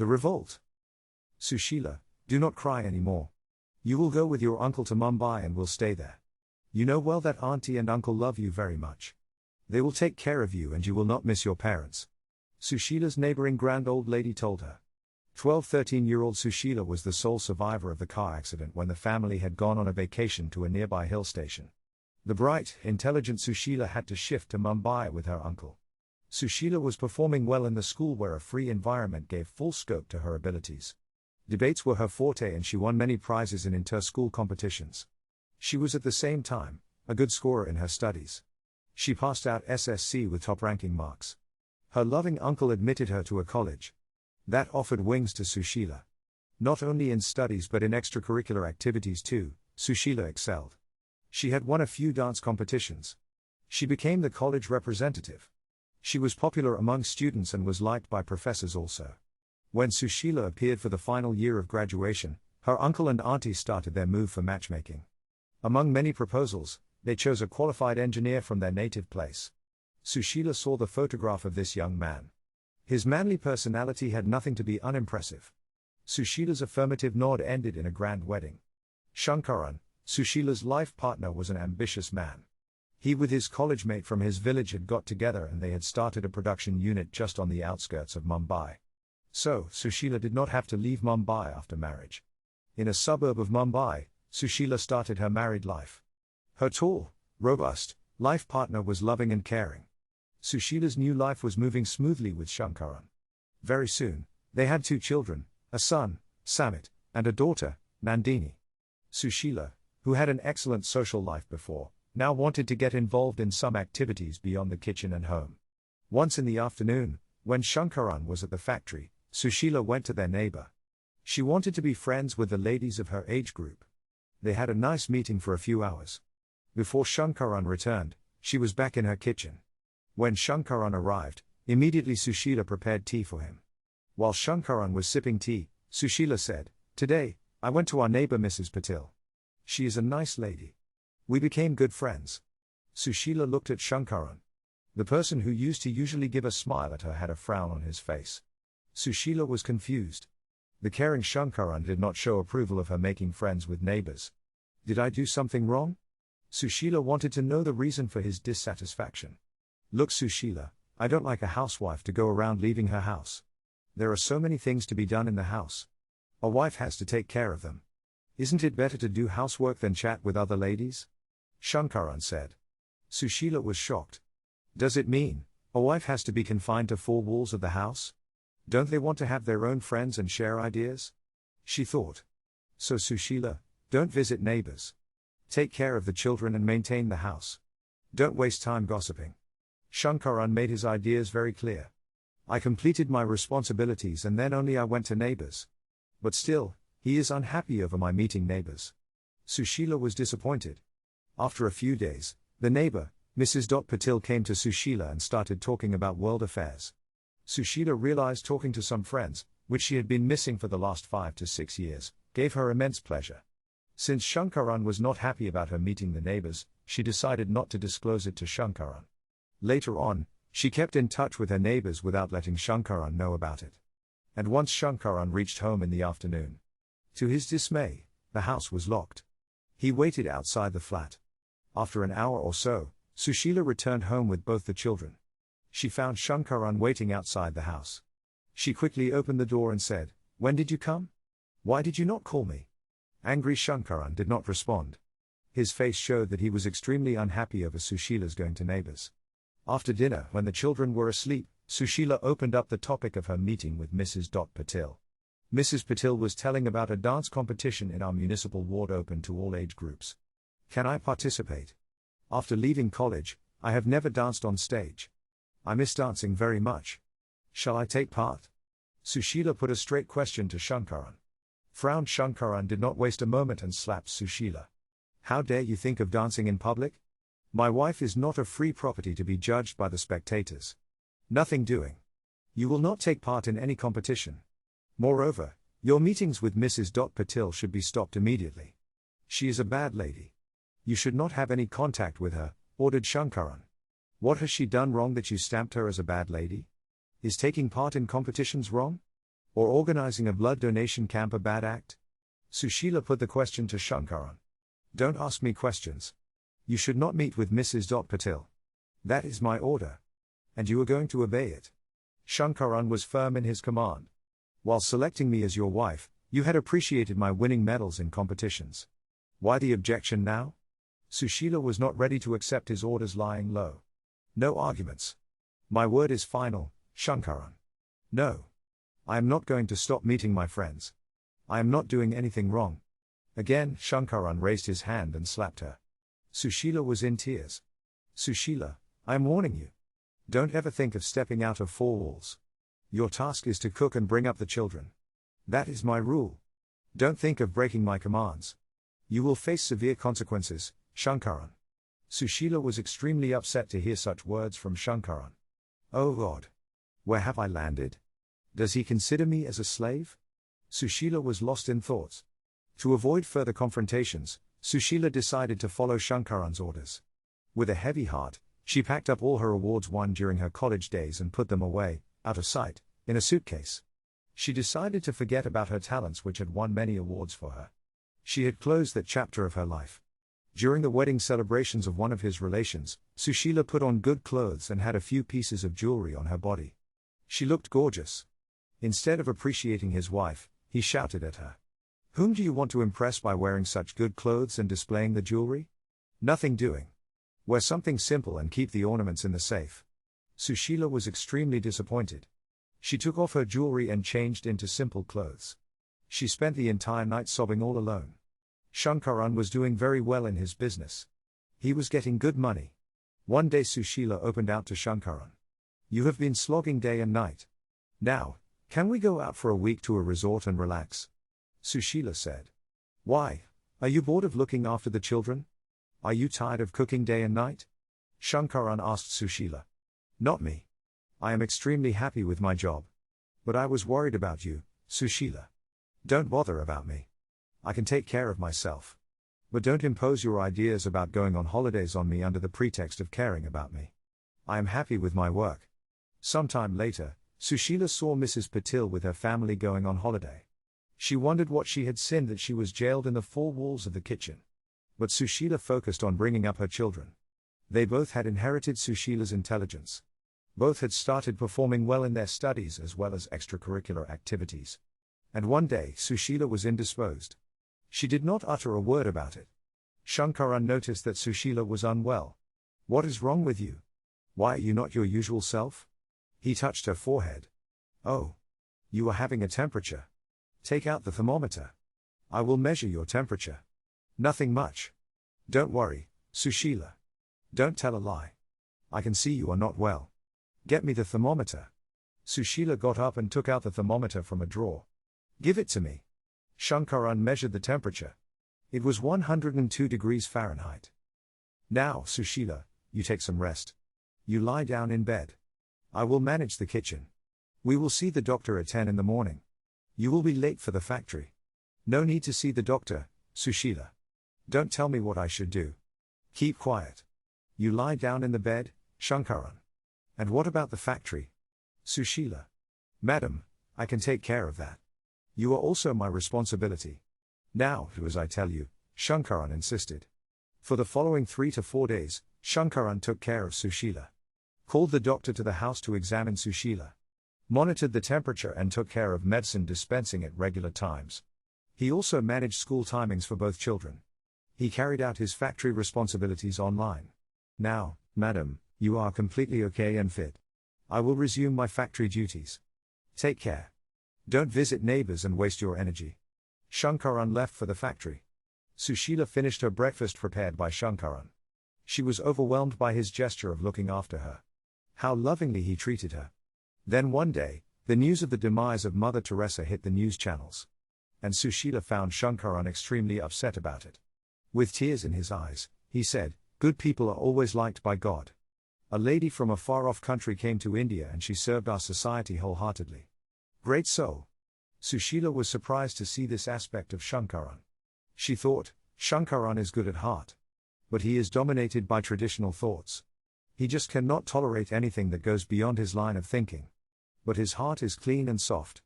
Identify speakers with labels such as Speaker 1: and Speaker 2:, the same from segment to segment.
Speaker 1: The Revolt. Sushila, do not cry anymore. You will go with your uncle to Mumbai and will stay there. You know well that auntie and uncle love you very much. They will take care of you and you will not miss your parents. Sushila's neighboring grand old lady told her. 13-year-old Sushila was the sole survivor of the car accident when the family had gone on a vacation to a nearby hill station. The bright, intelligent Sushila had to shift to Mumbai with her uncle. Sushila was performing well in the school where a free environment gave full scope to her abilities. Debates were her forte and she won many prizes in inter-school competitions. She was at the same time a good scorer in her studies. She passed out SSC with top-ranking marks. Her loving uncle admitted her to a college that offered wings to Sushila. Not only in studies but in extracurricular activities too, Sushila excelled. She had won a few dance competitions. She became the college representative. She was popular among students and was liked by professors also. When Sushila appeared for the final year of graduation, her uncle and auntie started their move for matchmaking. Among many proposals, they chose a qualified engineer from their native place. Sushila saw the photograph of this young man. His manly personality had nothing to be unimpressive. Sushila's affirmative nod ended in a grand wedding. Shankaran, Sushila's life partner, was an ambitious man. He with his college mate from his village had got together and they had started a production unit just on the outskirts of Mumbai. So, Sushila did not have to leave Mumbai after marriage. In a suburb of Mumbai, Sushila started her married life. Her tall, robust life partner was loving and caring. Sushila's new life was moving smoothly with Shankaran. Very soon, they had 2 children, a son, Samit, and a daughter, Nandini. Sushila, who had an excellent social life before, now wanted to get involved in some activities beyond the kitchen and home. Once in the afternoon, when Shankaran was at the factory, Sushila went to their neighbor. She wanted to be friends with the ladies of her age group. They had a nice meeting for a few hours. Before Shankaran returned, she was back in her kitchen. When Shankaran arrived, immediately Sushila prepared tea for him. While Shankaran was sipping tea, Sushila said, "Today, I went to our neighbor Mrs. Patil. She is a nice lady. We became good friends." Sushila looked at Shankaran. The person who used to usually give a smile at her had a frown on his face. Sushila was confused. The caring Shankaran did not show approval of her making friends with neighbors. Did I do something wrong? Sushila wanted to know the reason for his dissatisfaction. Look Sushila, I don't like a housewife to go around leaving her house. There are so many things to be done in the house. A wife has to take care of them. Isn't it better to do housework than chat with other ladies? Shankaran said. Sushila was shocked. Does it mean a wife has to be confined to 4 walls of the house? Don't they want to have their own friends and share ideas? She thought. So Sushila, don't visit neighbors. Take care of the children and maintain the house. Don't waste time gossiping. Shankaran made his ideas very clear. I completed my responsibilities and then only I went to neighbors. But still, he is unhappy over my meeting neighbors. Sushila was disappointed. After a few days, the neighbor, Mrs. Patil, came to Sushila and started talking about world affairs. Sushila realized talking to some friends, which she had been missing for the last 5 to 6 years, gave her immense pleasure. Since Shankaran was not happy about her meeting the neighbors, she decided not to disclose it to Shankaran. Later on, she kept in touch with her neighbors without letting Shankaran know about it. And once Shankaran reached home in the afternoon, to his dismay, the house was locked. He waited outside the flat. After an hour or so, Sushila returned home with both the children. She found Shankaran waiting outside the house. She quickly opened the door and said, "When did you come? Why did you not call me?" Angry Shankaran did not respond. His face showed that he was extremely unhappy over Sushila's going to neighbors. After dinner, when the children were asleep, Sushila opened up the topic of her meeting with Mrs. Patil. Mrs. Patil was telling about a dance competition in our municipal ward open to all age groups. Can I participate? After leaving college, I have never danced on stage. I miss dancing very much. Shall I take part? Sushila put a straight question to Shankaran. Frowned Shankaran did not waste a moment and slapped Sushila. How dare you think of dancing in public? My wife is not a free property to be judged by the spectators. Nothing doing. You will not take part in any competition. Moreover, your meetings with Mrs. Patil should be stopped immediately. She is a bad lady. You should not have any contact with her, ordered Shankaran. What has she done wrong that you stamped her as a bad lady? Is taking part in competitions wrong? Or organizing a blood donation camp a bad act? Sushila put the question to Shankaran. Don't ask me questions. You should not meet with Mrs. Patil. That is my order. And you are going to obey it. Shankaran was firm in his command. While selecting me as your wife, you had appreciated my winning medals in competitions. Why the objection now? Sushila was not ready to accept his orders lying low. No arguments. My word is final, Shankaran. No. I am not going to stop meeting my friends. I am not doing anything wrong. Again, Shankaran raised his hand and slapped her. Sushila was in tears. Sushila, I am warning you. Don't ever think of stepping out of four walls. Your task is to cook and bring up the children. That is my rule. Don't think of breaking my commands. You will face severe consequences, Shankaran. Sushila was extremely upset to hear such words from Shankaran. Oh God! Where have I landed? Does he consider me as a slave? Sushila was lost in thoughts. To avoid further confrontations, Sushila decided to follow Shankaran's orders. With a heavy heart, she packed up all her awards won during her college days and put them away, out of sight, in a suitcase. She decided to forget about her talents which had won many awards for her. She had closed that chapter of her life. During the wedding celebrations of one of his relations, Sushila put on good clothes and had a few pieces of jewelry on her body. She looked gorgeous. Instead of appreciating his wife, he shouted at her. Whom do you want to impress by wearing such good clothes and displaying the jewelry? Nothing doing. Wear something simple and keep the ornaments in the safe. Sushila was extremely disappointed. She took off her jewelry and changed into simple clothes. She spent the entire night sobbing all alone. Shankaran was doing very well in his business. He was getting good money. One day Sushila opened out to Shankaran. You have been slogging day and night. Now, can we go out for a week to a resort and relax? Sushila said. Why? Are you bored of looking after the children? Are you tired of cooking day and night? Shankaran asked Sushila. Not me. I am extremely happy with my job. But I was worried about you, Sushila. Don't bother about me. I can take care of myself. But don't impose your ideas about going on holidays on me under the pretext of caring about me. I am happy with my work. Sometime later, Sushila saw Mrs. Patil with her family going on holiday. She wondered what she had sinned that she was jailed in the four walls of the kitchen. But Sushila focused on bringing up her children. They both had inherited Sushila's intelligence. Both had started performing well in their studies as well as extracurricular activities. And one day Sushila was indisposed. She did not utter a word about it. Shankaran noticed that Sushila was unwell. What is wrong with you? Why are you not your usual self? He touched her forehead. Oh. You are having a temperature. Take out the thermometer. I will measure your temperature. Nothing much. Don't worry, Sushila. Don't tell a lie. I can see you are not well. Get me the thermometer. Sushila got up and took out the thermometer from a drawer. Give it to me. Shankaran measured the temperature. It was 102 degrees Fahrenheit. Now, Sushila, you take some rest. You lie down in bed. I will manage the kitchen. We will see the doctor at 10 in the morning. You will be late for the factory. No need to see the doctor, Sushila. Don't tell me what I should do. Keep quiet. You lie down in the bed, Shankaran. And what about the factory? Sushila. Madam, I can take care of that. You are also my responsibility. Now, do as I tell you, Shankaran insisted. For the following 3 to 4 days, Shankaran took care of Sushila. Called the doctor to the house to examine Sushila. Monitored the temperature and took care of medicine dispensing at regular times. He also managed school timings for both children. He carried out his factory responsibilities online. Now, madam, you are completely okay and fit. I will resume my factory duties. Take care. Don't visit neighbors and waste your energy. Shankaran left for the factory. Sushila finished her breakfast prepared by Shankaran. She was overwhelmed by his gesture of looking after her. How lovingly he treated her. Then one day, the news of the demise of Mother Teresa hit the news channels. And Sushila found Shankaran extremely upset about it. With tears in his eyes, he said, "Good people are always liked by God. A lady from a far-off country came to India and she served our society wholeheartedly. Great soul." Sushila was surprised to see this aspect of Shankaran. She thought, Shankaran is good at heart. But he is dominated by traditional thoughts. He just cannot tolerate anything that goes beyond his line of thinking. But his heart is clean and soft.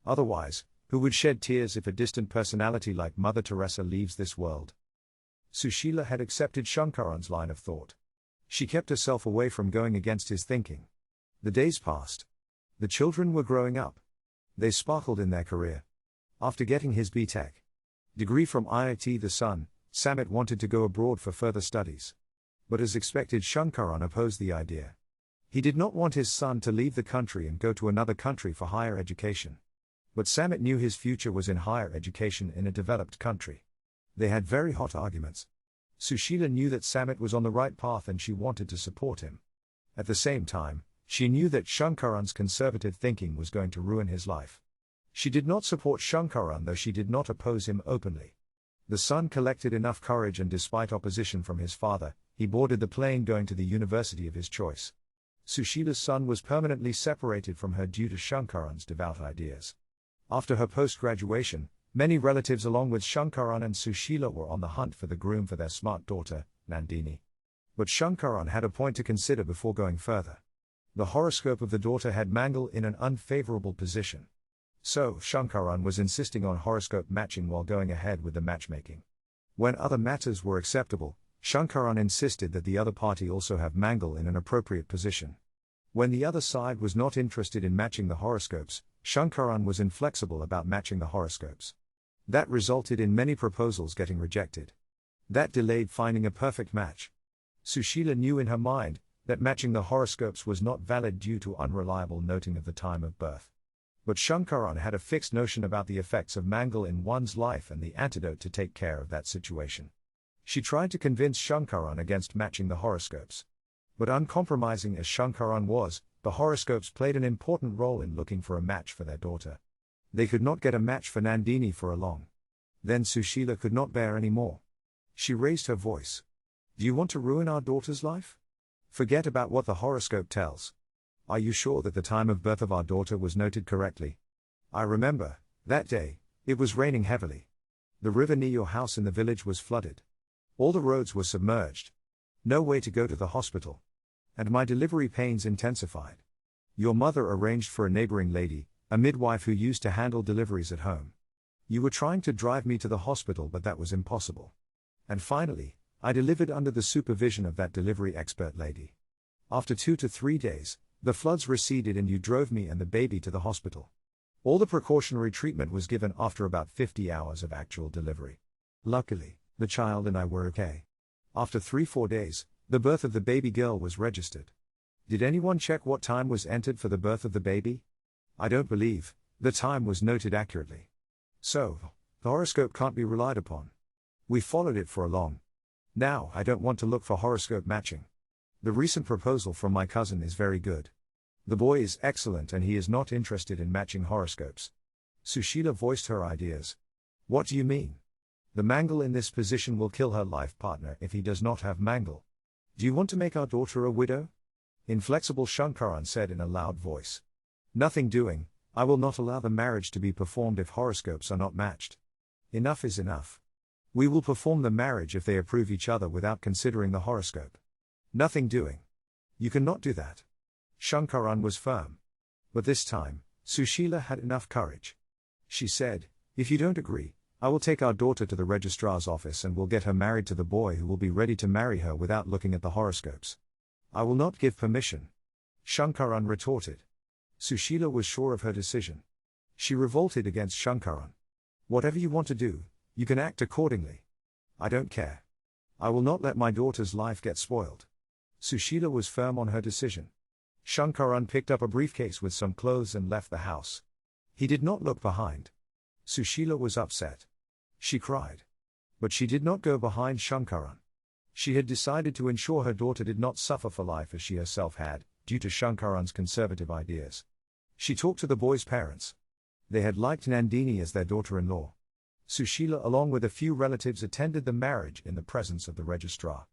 Speaker 1: Otherwise, who would shed tears if a distant personality like Mother Teresa leaves this world? Sushila had accepted Shankaran's line of thought. She kept herself away from going against his thinking. The days passed. The children were growing up. They sparkled in their career. After getting his B.Tech degree from IIT the son, Samit wanted to go abroad for further studies. But as expected, Shankaran opposed the idea. He did not want his son to leave the country and go to another country for higher education. But Samit knew his future was in higher education in a developed country. They had very hot arguments. Sushila knew that Samit was on the right path and she wanted to support him. At the same time, she knew that Shankaran's conservative thinking was going to ruin his life. She did not support Shankaran, though she did not oppose him openly. The son collected enough courage, and despite opposition from his father, he boarded the plane going to the university of his choice. Sushila's son was permanently separated from her due to Shankaran's devout ideas. After her post-graduation, many relatives along with Shankaran and Sushila were on the hunt for the groom for their smart daughter, Nandini. But Shankaran had a point to consider before going further. The horoscope of the daughter had Mangal in an unfavorable position. So, Shankaran was insisting on horoscope matching while going ahead with the matchmaking. When other matters were acceptable, Shankaran insisted that the other party also have Mangal in an appropriate position. When the other side was not interested in matching the horoscopes, Shankaran was inflexible about matching the horoscopes. That resulted in many proposals getting rejected. That delayed finding a perfect match. Sushila knew in her mind that matching the horoscopes was not valid due to unreliable noting of the time of birth. But Shankaran had a fixed notion about the effects of Mangal in one's life and the antidote to take care of that situation. She tried to convince Shankaran against matching the horoscopes. But uncompromising as Shankaran was, the horoscopes played an important role in looking for a match for their daughter. They could not get a match for Nandini for a long. Then Sushila could not bear any more. She raised her voice. Do you want to ruin our daughter's life? Forget about what the horoscope tells. Are you sure that the time of birth of our daughter was noted correctly? I remember, that day, it was raining heavily. The river near your house in the village was flooded. All the roads were submerged. No way to go to the hospital. And my delivery pains intensified. Your mother arranged for a neighboring lady, a midwife who used to handle deliveries at home. You were trying to drive me to the hospital, but that was impossible. And finally, I delivered under the supervision of that delivery expert lady. After 2 to 3 days, the floods receded and you drove me and the baby to the hospital. All the precautionary treatment was given after about 50 hours of actual delivery. Luckily, the child and I were okay. After 3-4 days, the birth of the baby girl was registered. Did anyone check what time was entered for the birth of the baby? I don't believe the time was noted accurately. So, the horoscope can't be relied upon. We followed it for a long. Now I don't want to look for horoscope matching. The recent proposal from my cousin is very good. The boy is excellent and he is not interested in matching horoscopes. Sushila voiced her ideas. What do you mean? The Mangal in this position will kill her life partner if he does not have Mangal. Do you want to make our daughter a widow? Inflexible Shankaran said in a loud voice. Nothing doing, I will not allow the marriage to be performed if horoscopes are not matched. Enough is enough. We will perform the marriage if they approve each other without considering the horoscope. Nothing doing. You cannot do that. Shankaran was firm. But this time, Sushila had enough courage. She said, if you don't agree, I will take our daughter to the registrar's office and will get her married to the boy who will be ready to marry her without looking at the horoscopes. I will not give permission. Shankaran retorted. Sushila was sure of her decision. She revolted against Shankaran. Whatever you want to do, you can act accordingly. I don't care. I will not let my daughter's life get spoiled. Sushila was firm on her decision. Shankaran picked up a briefcase with some clothes and left the house. He did not look behind. Sushila was upset. She cried. But she did not go behind Shankaran. She had decided to ensure her daughter did not suffer for life as she herself had, due to Shankaran's conservative ideas. She talked to the boy's parents. They had liked Nandini as their daughter-in-law. Sushila along with a few relatives attended the marriage in the presence of the registrar.